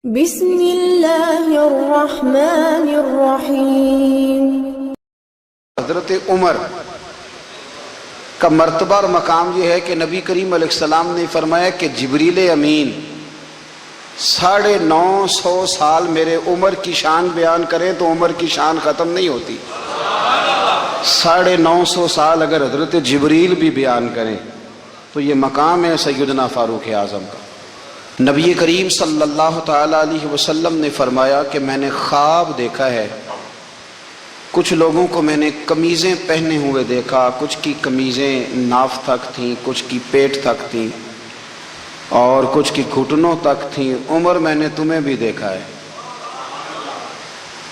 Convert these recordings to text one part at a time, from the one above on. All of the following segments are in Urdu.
بسم اللہ الرحمن الرحیم۔ حضرت عمر کا مرتبہ اور مقام یہ ہے کہ نبی کریم علیہ السلام نے فرمایا کہ جبریل امین 950 سال میرے عمر کی شان بیان کریں تو عمر کی شان ختم نہیں ہوتی۔ 950 سال اگر حضرت جبریل بھی بیان کریں تو یہ مقام ہے سیدنا فاروق اعظم کا۔ نبی کریم صلی اللہ تعالی علیہ وسلم نے فرمایا کہ میں نے خواب دیکھا ہے، کچھ لوگوں کو میں نے قمیضیں پہنے ہوئے دیکھا، کچھ کی قمیضیں ناف تک تھیں، کچھ کی پیٹ تک تھیں اور کچھ کی گھٹنوں تک تھیں۔ عمر میں نے تمہیں بھی دیکھا ہے،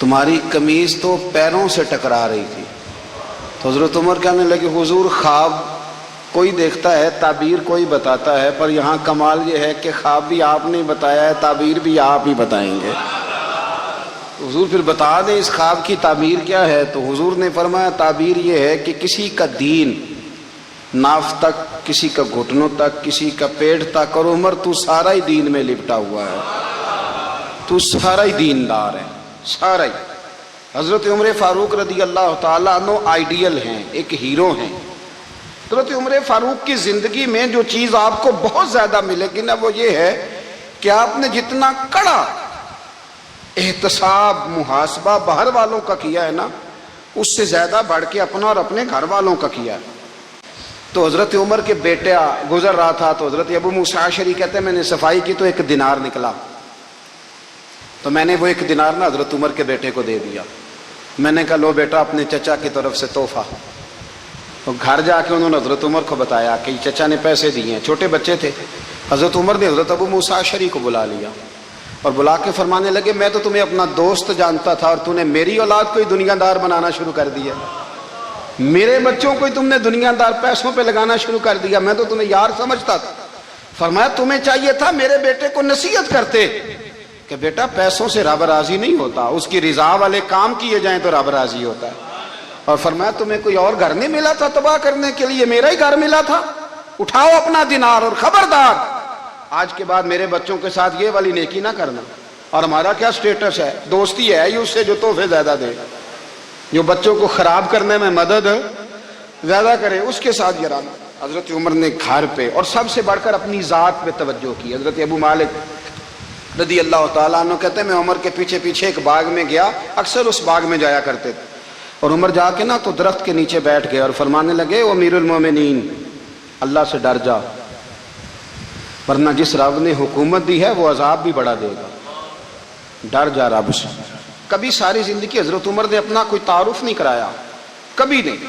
تمہاری قمیض تو پیروں سے ٹکرا رہی تھی۔ تو حضرت عمر کہنے لگے حضور خواب کوئی دیکھتا ہے، تعبیر کوئی بتاتا ہے، پر یہاں کمال یہ ہے کہ خواب بھی آپ نے بتایا ہے، تعبیر بھی آپ ہی بتائیں گے۔ حضور پھر بتا دیں اس خواب کی تعبیر کیا ہے؟ تو حضور نے فرمایا تعبیر یہ ہے کہ کسی کا دین ناف تک، کسی کا گھٹنوں تک، کسی کا پیٹ تک، اور عمر تو سارا ہی دین میں لپٹا ہوا ہے، تو سارا ہی دیندار ہے، سارا ہی۔ حضرت عمر فاروق رضی اللہ تعالیٰ عنہ آئیڈیل ہیں، ایک ہیرو ہیں۔ حضرت عمر فاروق کی زندگی میں جو چیز آپ کو بہت زیادہ ملے گی نا وہ یہ ہے کہ آپ نے جتنا کڑا احتساب محاسبہ باہر والوں کا کیا ہے نا، اس سے زیادہ بڑھ کے اپنا اور اپنے گھر والوں کا کیا ہے۔ تو حضرت عمر کے بیٹا گزر رہا تھا تو حضرت ابو موسیٰ اشعری کہتے ہیں میں نے صفائی کی تو 1 دینار نکلا، تو میں نے وہ 1 دینار نا حضرت عمر کے بیٹے کو دے دیا۔ میں نے کہا لو بیٹا اپنے چچا کی طرف سے تحفہ۔ تو گھر جا کے انہوں نے حضرت عمر کو بتایا کہ چچا نے پیسے دیے ہیں، چھوٹے بچے تھے۔ حضرت عمر نے حضرت ابو موسیٰ اشعری کو بلا لیا اور بلا کے فرمانے لگے میں تو تمہیں اپنا دوست جانتا تھا اور تو نے میری اولاد کو ہی دنیا دار بنانا شروع کر دیا، میرے بچوں کو ہی تم نے دنیا دار پیسوں پہ لگانا شروع کر دیا، میں تو تمہیں یار سمجھتا تھا۔ فرمایا تمہیں چاہیے تھا میرے بیٹے کو نصیحت کرتے کہ بیٹا پیسوں سے رب راضی نہیں ہوتا، اس کی رضا والے کام کیے جائیں تو رب راضی ہوتا ہے۔ اور فرمایا تمہیں کوئی اور گھر نہیں ملا تھا تباہ کرنے کے لیے، میرا ہی گھر ملا تھا، اٹھاؤ اپنا دینار اور خبردار آج کے بعد میرے بچوں کے ساتھ یہ والی نیکی نہ کرنا۔ اور ہمارا کیا سٹیٹس ہے؟ دوستی ہے ہی اس سے جو تحفے زیادہ دے، جو بچوں کو خراب کرنے میں مدد زیادہ کرے اس کے ساتھ یہ رہنا۔ حضرت عمر نے گھر پہ اور سب سے بڑھ کر اپنی ذات پہ توجہ کی۔ حضرت ابو مالک رضی اللہ تعالیٰ عنہ کہتے ہیں میں عمر کے پیچھے پیچھے ایک باغ میں گیا، اکثر اس باغ میں جایا کرتے تھے، اور عمر جا کے نا تو درخت کے نیچے بیٹھ گئے اور فرمانے لگے او امیر المومنین اللہ سے ڈر جا، ورنہ جس رب نے حکومت دی ہے وہ عذاب بھی بڑا دے گا، ڈر جا رب سے۔ کبھی ساری زندگی حضرت عمر نے اپنا کوئی تعارف نہیں کرایا، کبھی نہیں۔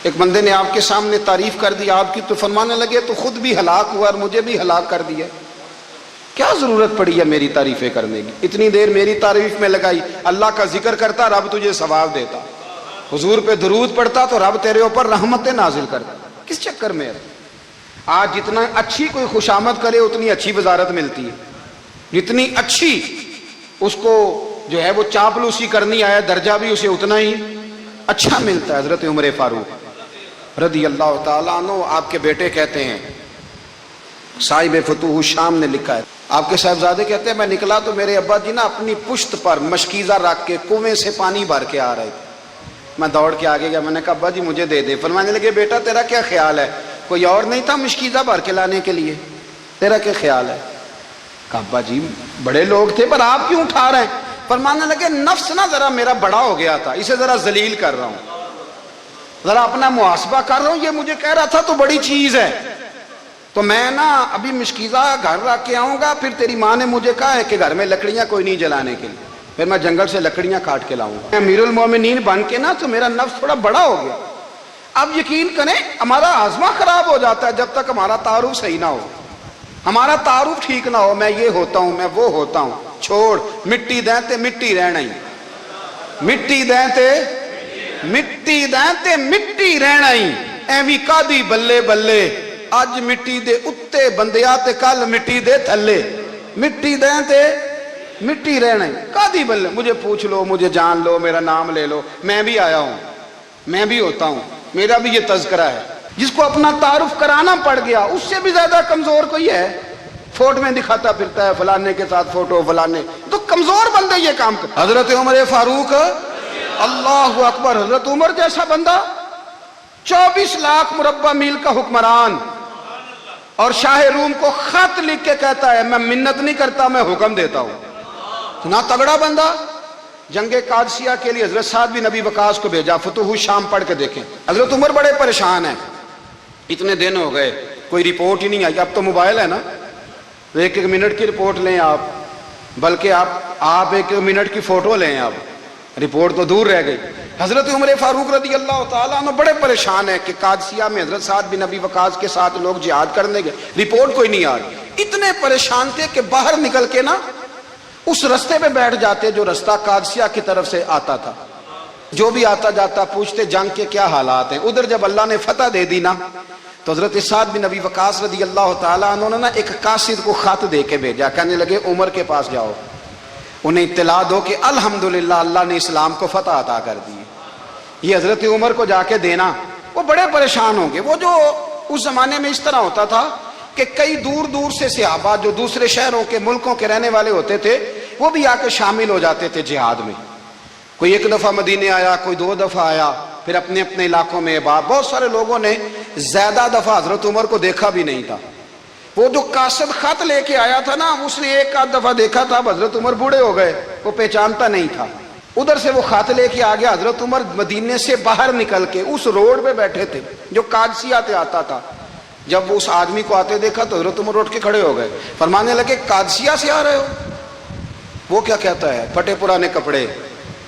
ایک بندے نے آپ کے سامنے تعریف کر دی آپ کی تو فرمانے لگے تو خود بھی ہلاک ہوا اور مجھے بھی ہلاک کر دیا، کیا ضرورت پڑی ہے میری تعریفیں کرنے کی؟ اتنی دیر میری تعریف میں لگائی، اللہ کا ذکر کرتا رب تجھے ثواب دیتا، حضور پہ درود پڑھتا تو رب تیرے اوپر رحمتیں نازل کرتا، کس چکر میں ہے؟ آج جتنا اچھی کوئی خوشامد کرے اتنی اچھی وزارت ملتی ہے، جتنی اچھی اس کو جو ہے وہ چاپلوسی کرنی آیا درجہ بھی اسے اتنا ہی اچھا ملتا ہے۔ حضرت عمر فاروق رضی اللہ تعالیٰ عنہ آپ کے بیٹے کہتے ہیں، صاحب فتوح الشام نے لکھا ہے، آپ کے صاحبزادے کہتے ہیں میں نکلا تو میرے ابا جی نا اپنی پشت پر مشکیزہ رکھ کے کنویں سے پانی بھر کے آ رہے تھے۔ میں دوڑ کے آگے گیا، میں نے کہا ابا جی مجھے دے دے۔ فرمانے لگے بیٹا تیرا کیا خیال ہے، کوئی اور نہیں تھا مشکیزہ بھر کے لانے کے لیے، تیرا کیا خیال ہے؟ کہا ابا جی بڑے لوگ تھے پر آپ کیوں اٹھا رہے ہیں؟ فرمانے لگے نفس نا ذرا میرا بڑا ہو گیا تھا، اسے ذرا ذلیل کر رہا ہوں، ذرا اپنا محاسبہ کر رہا ہوں، یہ مجھے کہہ رہا تھا تو بڑی چیز ہے، تو میں نا ابھی مشکیزہ گھر رکھ کے آؤں گا، پھر تیری ماں نے مجھے کہا ہے کہ گھر میں لکڑیاں کوئی نہیں جلانے کے لیے، پھر میں جنگل سے لکڑیاں کاٹ کے لاؤں گا۔ امیر المومنین بن کے نا تو میرا نفس تھوڑا بڑا ہو گیا۔ اب یقین کریں ہمارا ہاضمہ خراب ہو جاتا ہے جب تک ہمارا تعارف صحیح نہ ہو، ہمارا تعارف ٹھیک نہ ہو، میں یہ ہوتا ہوں میں وہ ہوتا ہوں، چھوڑ مٹی دیں تے مٹی رہنا ہی، مٹی دیں تے مٹی دیں تے مٹی رہنا ہی، ایویں کادی بلے بلے اج مٹی دے اتے بندیا تے کل مٹی دے تھلے، مٹی دیں تے مٹی رہنا ہی، کادی بلے، مجھے پوچھ لو مجھے جان لو میرا نام لے لو، میں بھی آیا ہوں میں بھی ہوتا ہوں، میرا بھی یہ تذکرہ ہے۔ جس کو اپنا تعارف کرانا پڑ گیا اس سے بھی زیادہ کمزور کوئی ہے؟ فوٹو میں دکھاتا پھرتا ہے فلانے کے ساتھ فوٹو فلانے، تو کمزور بندے یہ کام کر. حضرت عمر فاروق اللہ اکبر، حضرت عمر جیسا بندہ 24 لاکھ مربع میل کا حکمران، اور شاہ روم کو خط لکھ کے کہتا ہے میں منت نہیں کرتا میں حکم دیتا ہوں. اتنا تگڑا بندہ. جنگ قادسیہ کے لیے حضرت سعد بن ابی وقاص کو بھیجا، فتوح شام پڑھ کے دیکھیں. حضرت عمر بڑے پریشان ہیں، اتنے دن ہو گئے کوئی رپورٹ ہی نہیں آئی. اب تو موبائل ہے نا، ایک منٹ کی رپورٹ لیں آپ، بلکہ آپ ایک منٹ کی فوٹو لیں، آپ رپورٹ تو دور رہ گئی. حضرت عمر فاروق رضی اللہ تعالیٰ عنہ بڑے پریشان ہیں کہ قادسیہ میں حضرت سعد بن ابی وقاص کے ساتھ لوگ جہاد کرنے گئے، رپورٹ کوئی نہیں آ رہی. اتنے پریشان تھے کہ باہر نکل کے نا اس رستے پہ بیٹھ جاتے جو رستہ قادسیہ کی طرف سے آتا تھا. جو بھی آتا جاتا پوچھتے جنگ کے کیا حالات ہیں. ادھر جب اللہ نے فتح دے دی نا تو حضرت سعد بن ابی وقاص رضی اللہ تعالیٰ عنہ نے ایک قاصد کو خط دے کے بھیجا. کہنے لگے عمر کے پاس جاؤ، انہیں اطلاع دو کہ الحمدللہ اللہ نے اسلام کو فتح عطا کر دی. یہ حضرت عمر کو جا کے دینا. وہ بڑے پریشان ہوں گے. وہ جو اس زمانے میں اس طرح ہوتا تھا کہ کئی دور دور سے صحابہ جو دوسرے شہروں کے ملکوں کے رہنے والے ہوتے تھے وہ بھی آ کے شامل ہو جاتے تھے جہاد میں. کوئی ایک دفعہ مدینے آیا، کوئی 2 دفعہ آیا، پھر اپنے اپنے علاقوں میں. بہت سارے لوگوں نے زیادہ دفعہ حضرت عمر کو دیکھا بھی نہیں تھا. وہ جو قاصد خط لے کے آیا تھا نا، اس نے 1 دفعہ دیکھا تھا. حضرت عمر بوڑھے ہو گئے، وہ پہچانتا نہیں تھا. ادھر سے وہ خط لے کے آ گیا. حضرت عمر مدینے سے باہر نکل کے اس روڈ پہ بیٹھے تھے جو قادسیہ سے آتا تھا. جب اس آدمی کو آتے دیکھا تو حضرت عمر اٹھ کے کھڑے ہو گئے، فرمانے لگے قادسیہ سے آ رہے ہو؟ وہ کیا کہتا ہے؟ پھٹے پرانے کپڑے،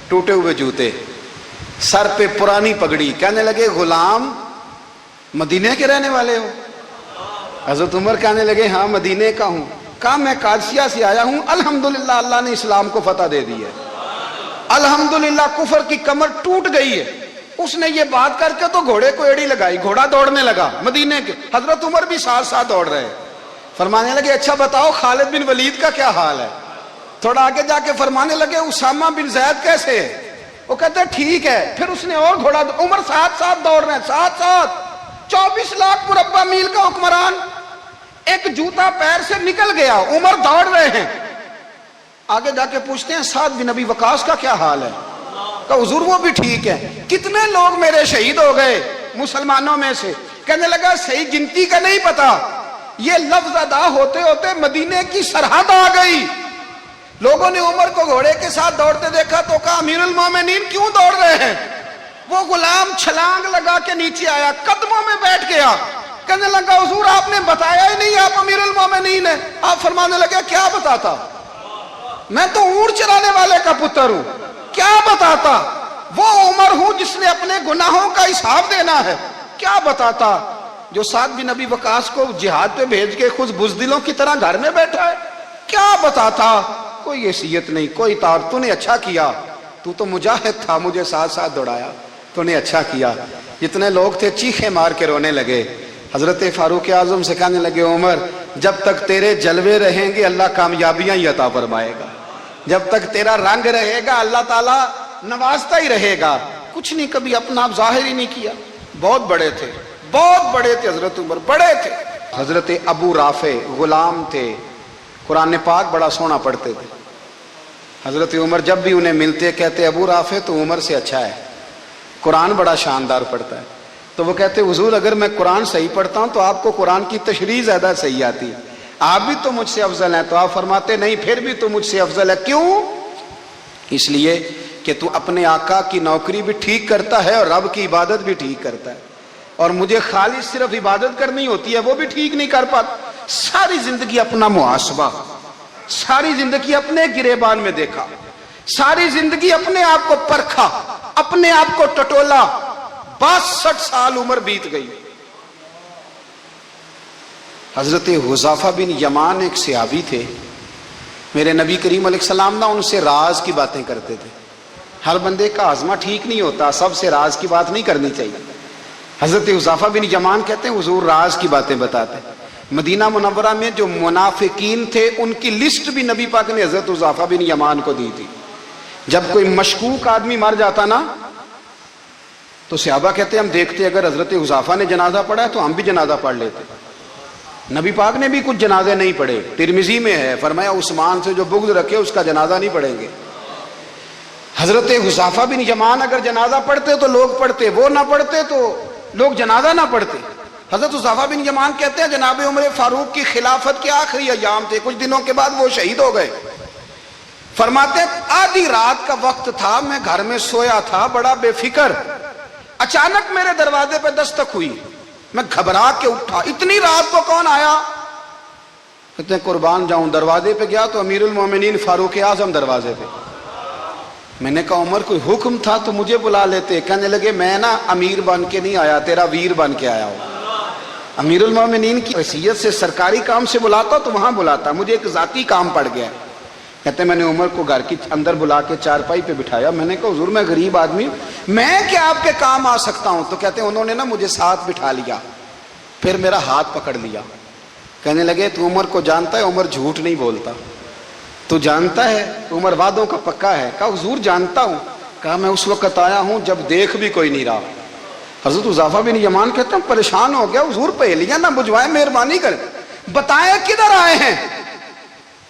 ٹوٹے ہوئے جوتے، سر پہ پرانی پگڑی. کہنے لگے غلام مدینے کے رہنے والے ہو؟ حضرت عمر کہنے لگے ہاں مدینے کا ہوں. کہا میں قادسیہ سے آیا ہوں، الحمدللہ اللہ نے اسلام کو فتح دے دی ہے، الحمدللہ کفر کی کمر ٹوٹ گئی ہے. اس نے یہ بات کر کے تو گھوڑے کو ایڑی لگائی، گھوڑا دوڑنے لگا مدینے کے. حضرت عمر بھی ساتھ ساتھ دوڑ رہے. فرمانے لگے اچھا بتاؤ خالد بن ولید کا کیا حال ہے؟ تھوڑا آگے جا کے فرمانے لگے اسامہ بن زید کیسے ہے؟ وہ کہتے ٹھیک ہے. پھر اس نے اور گھوڑا. عمر ساتھ ساتھ دوڑ رہے ہیں، ساتھ ساتھ. 24 لاکھ مربع میل کا حکمران، ایک جوتا پیر سے نکل گیا، عمر دوڑ رہے ہیں. آگے جا کے پوچھتے ہیں سعد بن ابی وقاص کا کیا حال ہے؟ کہ حضور وہ بھی ٹھیک ہے. کتنے لوگ میرے شہید ہو گئے مسلمانوں میں سے؟ کہنے لگا صحیح گنتی کا نہیں پتا، یہ لفظ ادا ہوتے ہوتے مدینے کی سرحد آ گئی. لوگوں نے عمر کو گھوڑے کے ساتھ دوڑتے دیکھا تو کہا امیر المومنین کیوں دوڑ رہے ہیں؟ وہ غلام چھلانگ لگا کے نیچے آیا، قدموں میں بیٹھ گیا. کہنے لگا حضور آپ نے بتایا ہی نہیں آپ امیر المومنین ہیں. آپ فرمانے لگے کیا بتاتا؟ میں تو اونٹ چرانے والے کا پتر ہوں، کیا بتاتا؟ وہ عمر ہوں جس نے اپنے گناہوں کا حساب دینا ہے. کیا بتاتا؟ جو سعد بن ابی وقاص کو جہاد پہ بھیج کے خود بزدلوں کی طرح گھر میں بیٹھا ہے. کیا بتاتا؟ کوئی حیثیت نہیں، کوئی تار. تو نے اچھا کیا، تو تو مجاہد تھا، مجھے ساتھ ساتھ دوڑایا، تو نے اچھا کیا. جتنے لوگ تھے چیخے مار کے رونے لگے. حضرت فاروق اعظم سے کہنے لگے عمر جب تک تیرے جلوے رہیں گے اللہ کامیابیاں ہی عطا فرمائے گا، جب تک تیرا رنگ رہے گا اللہ تعالیٰ نوازتا ہی رہے گا. کچھ نہیں کبھی اپنا آپ ظاہر ہی نہیں کیا. بہت بڑے تھے، بہت بڑے تھے حضرت عمر، بڑے تھے. حضرت ابو رافع غلام تھے، قرآن پاک بڑا سونا پڑھتے تھے. حضرت عمر جب بھی انہیں ملتے کہتے ابو رافع تو عمر سے اچھا ہے، قرآن بڑا شاندار پڑھتا ہے. تو وہ کہتے حضور اگر میں قرآن صحیح پڑھتا ہوں تو آپ کو قرآن کی تشریح زیادہ صحیح آتی ہے، آپ بھی تو مجھ سے افضل ہیں. تو آپ فرماتے نہیں پھر بھی تو مجھ سے افضل ہے. کیوں؟ اس لیے کہ تو اپنے آقا کی نوکری بھی ٹھیک کرتا ہے اور رب کی عبادت بھی ٹھیک کرتا ہے، اور مجھے خالص صرف عبادت کرنی ہوتی ہے وہ بھی ٹھیک نہیں کر پاتا. ساری زندگی اپنا محاسبہ، ساری زندگی اپنے گریبان میں دیکھا، ساری زندگی اپنے آپ کو پرکھا، اپنے آپ کو ٹٹولا. 62 سال عمر بیت گئی. حضرت حذیفہ بن یمان ایک صحابی تھے، میرے نبی کریم علیہ السلام نا ان سے راز کی باتیں کرتے تھے. ہر بندے کا ہاضمہ ٹھیک نہیں ہوتا، سب سے راز کی بات نہیں کرنی چاہیے. حضرت حذیفہ بن یمان کہتے ہیں حضور راز کی باتیں بتاتے. مدینہ منورہ میں جو منافقین تھے ان کی لسٹ بھی نبی پاک نے حضرت حذیفہ بن یمان کو دی تھی. جب کوئی مشکوک آدمی مر جاتا نا تو صحابہ کہتے ہیں ہم دیکھتے اگر حضرت حذیفہ نے جنازہ پڑھا ہے تو ہم بھی جنازہ پڑھ لیتے. نبی پاک نے بھی کچھ جنازے نہیں پڑھے، ترمذی میں ہے، فرمایا عثمان سے جو بغض رکھے اس کا جنازہ نہیں پڑھیں گے۔ حضرت حذیفہ بن یمان اگر جنازہ پڑھتے تو لوگ پڑھتے، وہ نہ پڑھتے تو لوگ جنازہ نہ پڑھتے۔ حضرت حذیفہ بن یمان کہتے ہیں جناب عمر فاروق کی خلافت کے آخری ایام تھے، کچھ دنوں کے بعد وہ شہید ہو گئے۔ فرماتے آدھی رات کا وقت تھا، میں گھر میں سویا تھا بڑا بے فکر، اچانک میرے دروازے پہ دستک ہوئی، میں گھبرا کے اٹھا، اتنی رات کو کون آیا؟ کہتے ہیں قربان جاؤں، دروازے پہ گیا تو امیر المومنین فاروق اعظم دروازے پہ۔ میں نے کہا عمر کوئی حکم تھا تو مجھے بلا لیتے۔ کہنے لگے میں نا امیر بن کے نہیں آیا، تیرا ویر بن کے آیا ہوں۔ امیر المومنین کی حیثیت سے سرکاری کام سے بلاتا تو وہاں بلاتا، مجھے ایک ذاتی کام پڑ گیا۔ کہتے ہیں میں نے عمر کو گھر کی اندر بلا کے چارپائی پہ بٹھایا، میں نے کہا حضور میں غریب آدمی ہوں، میں کیا آپ کے کام آ سکتا ہوں؟ تو کہتے ہیں انہوں نے نا مجھے ساتھ بٹھا لیا، پھر میرا ہاتھ پکڑ لیا، کہنے لگے تو عمر کو جانتا ہے؟ عمر جھوٹ نہیں بولتا۔ تو جانتا ہے؟ عمر وعدوں کا پکا ہے۔ کہا حضور جانتا ہوں۔ کہا میں اس وقت آیا ہوں جب دیکھ بھی کوئی نہیں رہا۔ حضرت حذیفہ بن یمان کہتے ہیں پریشان ہو گیا، حضور پہلیاں نہ بجھوائے، مہربانی کریں بتائیں کدھر آئے ہیں؟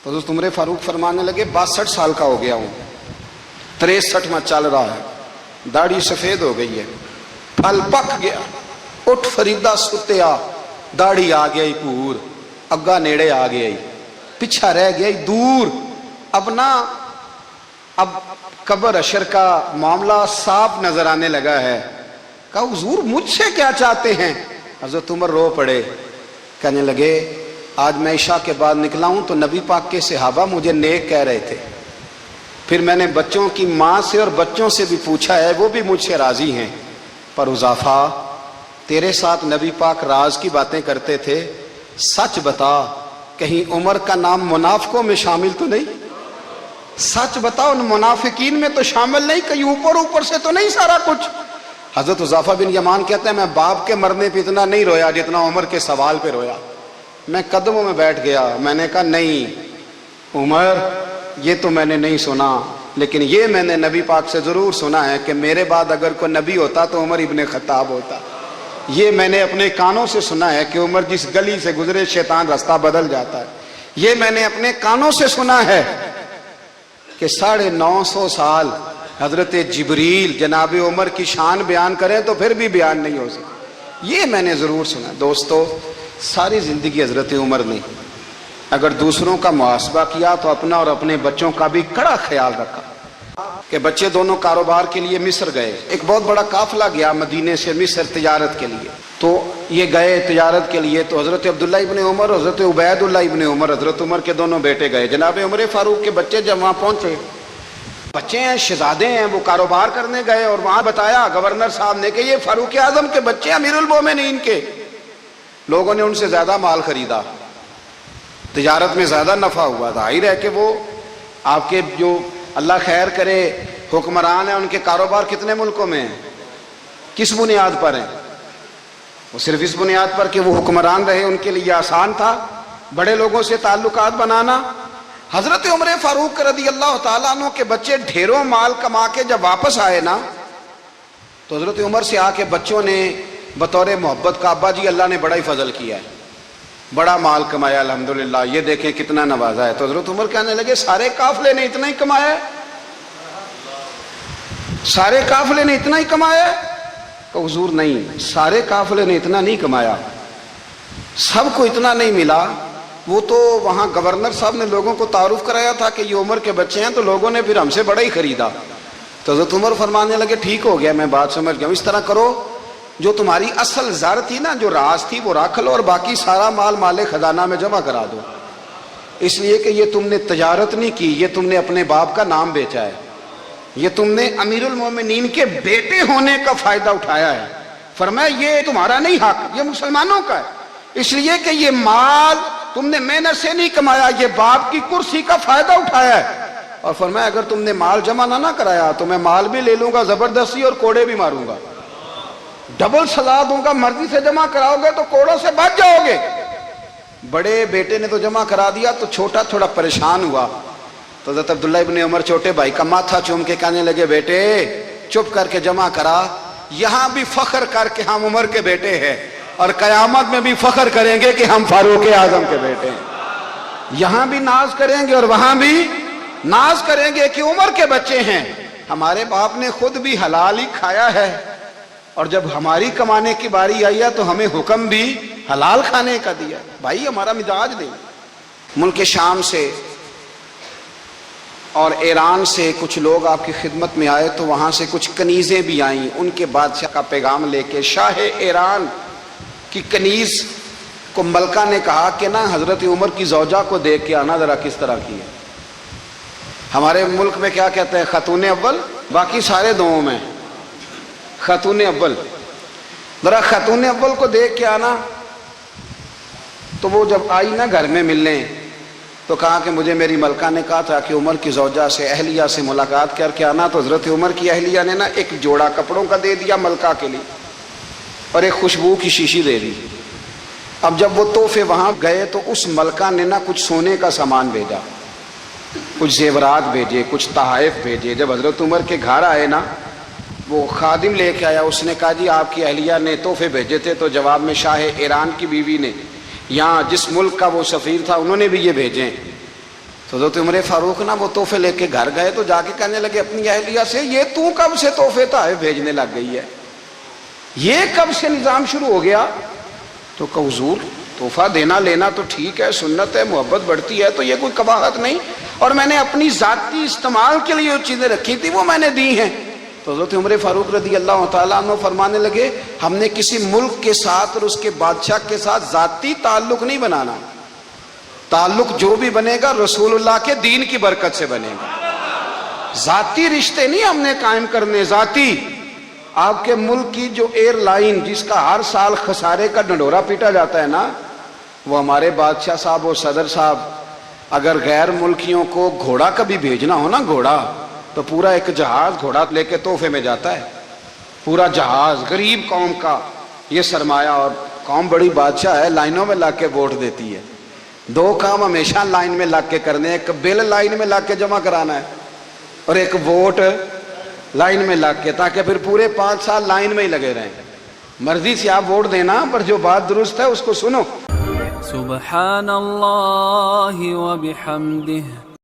تو حضرت عمر فاروق فرمانے لگے 62 سال کا ہو گیا ہوں، 63 میں چل رہا ہے، داڑھی سفید ہو گئی ہے، پھل پک گیا، اٹھ فریدہ ستیا، داڑھی آ گئی پور، اگا نیڑے آ گئی، پیچھا رہ گئی دور، اب قبر اشر کا معاملہ صاف نظر آنے لگا ہے۔ کہا حضور مجھ سے کیا چاہتے ہیں؟ حضرت عمر رو پڑے، کہنے لگے آج میں عشاء کے بعد نکلا ہوں تو نبی پاک کے صحابہ مجھے نیک کہہ رہے تھے، پھر میں نے بچوں کی ماں سے اور بچوں سے بھی پوچھا ہے، وہ بھی مجھ سے راضی ہیں، پر حذیفہ تیرے ساتھ نبی پاک راز کی باتیں کرتے تھے، سچ بتا کہیں عمر کا نام منافقوں میں شامل تو نہیں؟ سچ بتا ان منافقین میں تو شامل نہیں، کہیں اوپر سے تو نہیں سارا کچھ؟ حضرت حذیفہ بن یمان کہتے ہیں میں باپ کے مرنے پہ اتنا نہیں رویا جتنا عمر کے سوال پہ رویا۔ میں قدموں میں بیٹھ گیا، میں نے کہا نہیں عمر یہ تو میں نے نہیں سنا، لیکن یہ میں نے نبی پاک سے ضرور سنا ہے کہ میرے بعد اگر کوئی نبی ہوتا تو عمر ابن خطاب ہوتا۔ یہ میں نے اپنے کانوں سے سنا ہے کہ عمر جس گلی سے گزرے شیطان رستہ بدل جاتا ہے۔ یہ میں نے اپنے کانوں سے سنا ہے کہ 950 سال حضرت جبریل جناب عمر کی شان بیان کریں تو پھر بھی بیان نہیں ہو سکتا، یہ میں نے ضرور سنا۔ دوستو ساری زندگی حضرت عمر نے اگر دوسروں کا محاسبہ کیا تو اپنا اور اپنے بچوں کا بھی کڑا خیال رکھا کہ بچے دونوں کاروبار کے لیے مصر گئے، ایک بہت بڑا قافلہ گیا مدینے سے مصر تجارت کے لیے، تو یہ گئے تجارت کے لیے، تو حضرت عبداللہ ابن عمر، حضرت عبید اللہ ابن عمر، حضرت عمر کے دونوں بیٹے گئے۔ جناب عمر فاروق کے بچے جب وہاں پہنچے، بچے ہیں شہزادے ہیں، وہ کاروبار کرنے گئے اور وہاں بتایا گورنر صاحب نے کہ یہ فاروق اعظم کے بچے امیر المومنین کے، لوگوں نے ان سے زیادہ مال خریدا، تجارت میں زیادہ نفع ہوا، ظاہر ہے کہ وہ آپ کے جو اللہ خیر کرے حکمران ہیں ان کے کاروبار کتنے ملکوں میں ہیں، کس بنیاد پر ہیں؟ وہ صرف اس بنیاد پر کہ وہ حکمران رہے، ان کے لیے آسان تھا بڑے لوگوں سے تعلقات بنانا۔ حضرت عمر فاروق رضی اللہ تعالیٰ عنہ کے بچے ڈھیروں مال کما کے جب واپس آئے نا تو حضرت عمر سے آ کے بچوں نے بطور محبت کا ابا جی اللہ نے بڑا ہی فضل کیا ہے، بڑا مال کمایا الحمدللہ، یہ دیکھیں کتنا نوازا ہے۔ تو حضرت عمر کہنے لگے سارے قافلے نے اتنا ہی کمایا ہے؟ سارے قافلے نے اتنا ہی کمایا ہے؟ کہ حضور نہیں، سارے قافلے نے اتنا نہیں کمایا، سب کو اتنا نہیں ملا، وہ تو وہاں گورنر صاحب نے لوگوں کو تعارف کرایا تھا کہ یہ عمر کے بچے ہیں، تو لوگوں نے پھر ہم سے بڑا ہی خریدا۔ تو حضرت عمر فرمانے لگے ٹھیک ہو گیا، میں بات سمجھ گیا، اس طرح کرو جو تمہاری اصل زر تھی نا، جو راز تھی وہ رکھ لو اور باقی سارا مال خزانہ میں جمع کرا دو، اس لیے کہ یہ تم نے تجارت نہیں کی، یہ تم نے اپنے باپ کا نام بیچا ہے، یہ تم نے امیر المومنین کے بیٹے ہونے کا فائدہ اٹھایا ہے۔ فرمایا یہ تمہارا نہیں حق، یہ مسلمانوں کا ہے، اس لیے کہ یہ مال تم نے محنت سے نہیں کمایا، یہ باپ کی کرسی کا فائدہ اٹھایا ہے۔ اور فرمایا اگر تم نے مال جمع نہ کرایا تو میں مال بھی لے لوں گا زبردستی اور کوڑے بھی ماروں گا، ڈبل سزا دوں گا، مرضی سے جمع کراؤ گے تو کوڑوں سے بچ جاؤ گے۔ بڑے بیٹے نے تو جمع کرا دیا تو چھوٹا تھوڑا پریشان ہوا، تو حضرت عبداللہ ابن عمر چھوٹے بھائی کا ماتھا چوم کے کہنے لگے بیٹے چپ کر کے جمع کرا، یہاں بھی فخر کر کے ہم عمر کے بیٹے ہیں، اور قیامت میں بھی فخر کریں گے کہ ہم فاروق اعظم کے بیٹے ہیں. یہاں بھی ناز کریں گے اور وہاں بھی ناز کریں گے کہ عمر کے بچے ہیں. ہمارے باپ نے خود بھی حلال ہی کھایا ہے، اور جب ہماری کمانے کی باری آئی ہے تو ہمیں حکم بھی حلال کھانے کا دیا. بھائی ہمارا مزاج نہیں. ملک شام سے اور ایران سے کچھ لوگ آپ کی خدمت میں آئے تو وہاں سے کچھ کنیزیں بھی آئیں، ان کے بادشاہ کا پیغام لے کے. شاہ ایران کی کنیز کو ملکہ نے کہا کہ نا حضرت عمر کی زوجہ کو دیکھ کے آنا ذرا کس طرح کی ہے. ہمارے ملک میں کیا کہتے ہیں؟ خاتون اول، باقی سارے دوؤں میں خاتون اول. ذرا خاتون اول کو دیکھ کے آنا. تو وہ جب آئی نا گھر میں ملنے تو کہا کہ مجھے میری ملکہ نے کہا تھا کہ عمر کی زوجہ سے اہلیہ سے ملاقات کر کے آنا. تو حضرت عمر کی اہلیہ نے نا ایک جوڑا کپڑوں کا دے دیا ملکہ کے لیے اور ایک خوشبو کی شیشی دے دی. اب جب وہ تحفے وہاں گئے تو اس ملکہ نے نا کچھ سونے کا سامان بھیجا، کچھ زیورات بھیجے، کچھ تحائف بھیجے. جب حضرت عمر کے گھر آئے نا وہ خادم لے کے آیا، اس نے کہا جی آپ کی اہلیہ نے تحفے بھیجے تھے. تو جواب میں شاہ ایران کی بیوی نے، یہاں جس ملک کا وہ سفیر تھا انہوں نے بھی یہ بھیجے. تو حضرت عمر فاروق نا وہ تحفے لے کے گھر گئے تو جا کے کہنے لگے اپنی اہلیہ سے، یہ تو کب سے تحفے تحائف بھیجنے لگ گئی ہے؟ یہ کب سے نظام شروع ہو گیا؟ تو کہ حضور تحفہ دینا لینا تو ٹھیک ہے، سنت ہے، محبت بڑھتی ہے، تو یہ کوئی قباحت نہیں، اور میں نے اپنی ذاتی استعمال کے لیے جو چیزیں رکھی تھی وہ میں نے دی ہیں. تو حضرت عمر فاروق رضی اللہ تعالیٰ عنہ فرمانے لگے ہم نے کسی ملک کے ساتھ اور اس کے بادشاہ کے ساتھ ذاتی تعلق نہیں بنانا. تعلق جو بھی بنے گا رسول اللہ کے دین کی برکت سے بنے گا. ذاتی رشتے نہیں ہم نے قائم کرنے. ذاتی آپ کے ملک کی جو ایئر لائن جس کا ہر سال خسارے کا ڈنڈورا پیٹا جاتا ہے نا، وہ ہمارے بادشاہ صاحب اور صدر صاحب اگر غیر ملکیوں کو گھوڑا کبھی بھیجنا ہو نا، گھوڑا، تو پورا ایک جہاز گھوڑا لے کے تحفے میں جاتا ہے. پورا جہاز غریب قوم کا یہ سرمایہ. اور قوم بڑی بادشاہ ہے، لائنوں میں لگ کے ووٹ دیتی ہے. دو کام ہمیشہ لائن میں لگ کے کرنے، ایک بل لائن میں لگ کے جمع کرانا ہے اور ایک ووٹ لائن میں لگ کے، تاکہ پھر پورے 5 سال لائن میں ہی لگے رہیں. مرضی سے آپ ووٹ دینا، پر جو بات درست ہے اس کو سنو. سبحان اللہ و بحمدہ